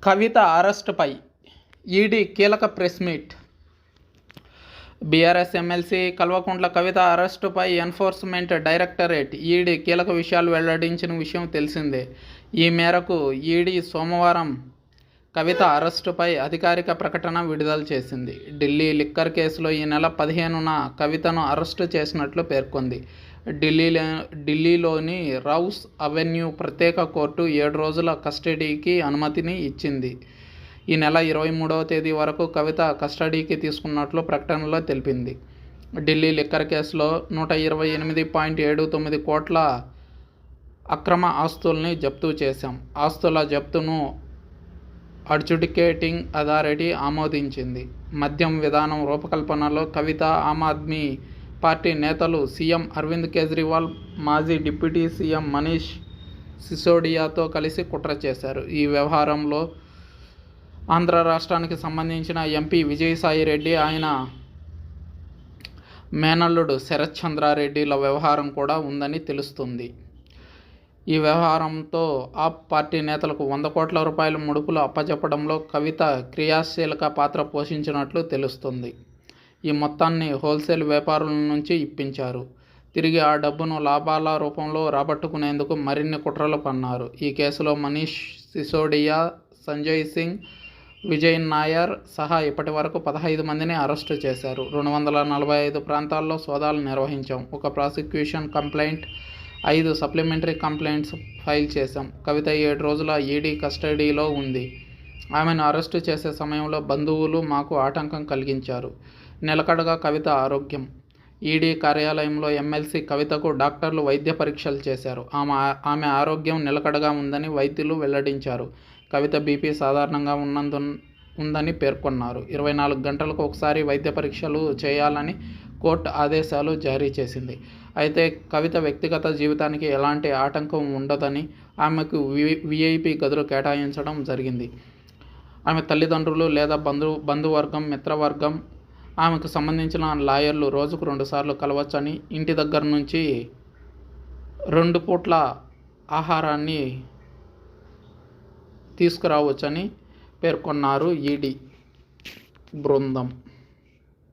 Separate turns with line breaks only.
కవిత అరెస్టుపై ఈడీ కీలక press meet. BRS MLC Kalvakuntla Kavitha అరెస్టుపై ఎన్ఫోర్స్మెంట్ డైరెక్టరేట్ ఈడీ కీలక విషయాలు వెల్లడించిన విషయం తెలిసిందే. ఈ మేరకు ఈడీ సోమవారం కవిత అరెస్టుపై అధికారిక ప్రకటన విడుదల చేసింది. ఢిల్లీ లిక్కర్ కేసులో ఈ నెల 15న కవితను అరెస్టు చేసినట్లు పేర్కొంది. ఢిల్లీలోని రౌస్ అవెన్యూ ప్రత్యేక కోర్టు 7 రోజుల కస్టడీకి అనుమతిని ఇచ్చింది. ఈ నెల 23వ తేదీ వరకు కవిత కస్టడీకి తీసుకున్నట్లు ప్రకటనలో తెలిపింది. ఢిల్లీ లిక్కర్ కేసులో 128.79 కోట్ల అక్రమ ఆస్తుల్ని జప్తు చేశాం. ఆస్తుల జప్తును అడ్జుడికేటింగ్ అథారిటీ ఆమోదించింది. మద్యం విధానం రూపకల్పనలో కవిత, ఆమ్ ఆద్మీ పార్టీ నేతలు, సీఎం అరవింద్ కేజ్రీవాల్, మాజీ డిప్యూటీ సీఎం మనీష్ సిసోడియాతో కలిసి కుట్ర చేశారు. ఈ వ్యవహారంలో ఆంధ్ర రాష్ట్రానికి సంబంధించిన ఎంపీ విజయసాయి రెడ్డి, ఆయన మేనల్లుడు శరత్ చంద్రారెడ్డిల వ్యవహారం కూడా ఉందని తెలుస్తుంది. ఈ వ్యవహారంతో ఆప్ పార్టీ నేతలకు 100 కోట్ల రూపాయల ముడుపులు అప్పచెప్పడంలో కవిత క్రియాశీలక పాత్ర పోషించినట్లు తెలుస్తుంది. ఈ మొత్తాన్ని హోల్సేల్ వ్యాపారుల నుంచి ఇప్పించారు. తిరిగి ఆ డబ్బును లాభాల రూపంలో రాబట్టుకునేందుకు మరిన్ని కుట్రలు పన్నారు. ఈ కేసులో మనీష్ సిసోడియా, సంజయ్ సింగ్, విజయ్ నాయర్ సహా ఇప్పటి వరకు 15 మందిని అరెస్టు చేశారు. 245 ప్రాంతాల్లో సోదాలు నిర్వహించాం. ఒక prosecution complaint, 5 supplementary complaints file చేశాం. కవిత 7 రోజుల ఈడీ కస్టడీలో ఉంది. ఆమెను అరెస్టు చేసే సమయంలో బంధువులు మాకు ఆటంకం కలిగించారు. నిలకడగా కవిత ఆరోగ్యం. ఈడీ కార్యాలయంలో ఎమ్మెల్సీ కవితకు డాక్టర్లు వైద్య పరీక్షలు చేశారు. ఆమె ఆరోగ్యం నిలకడగా ఉందని వైద్యులు వెల్లడించారు. కవిత బీపీ సాధారణంగా ఉందని పేర్కొన్నారు. 24 గంటలకు ఒకసారి వైద్య పరీక్షలు చేయాలని కోర్టు ఆదేశాలు జారీ చేసింది. అయితే కవిత వ్యక్తిగత జీవితానికి ఎలాంటి ఆటంకం ఉండదని ఆమెకు వీఐపీ గదులు కేటాయించడం జరిగింది. ఆమె తల్లిదండ్రులు లేదా బంధువర్గం, మిత్రవర్గం, ఆమెకు సంబంధించిన లాయర్లు రోజుకు 2 సార్లు కలవచ్చని, ఇంటి దగ్గర నుంచి 2 పూట్ల ఆహారాన్ని తీసుకురావచ్చని పేర్కొన్నారు ఈడీ బృందం.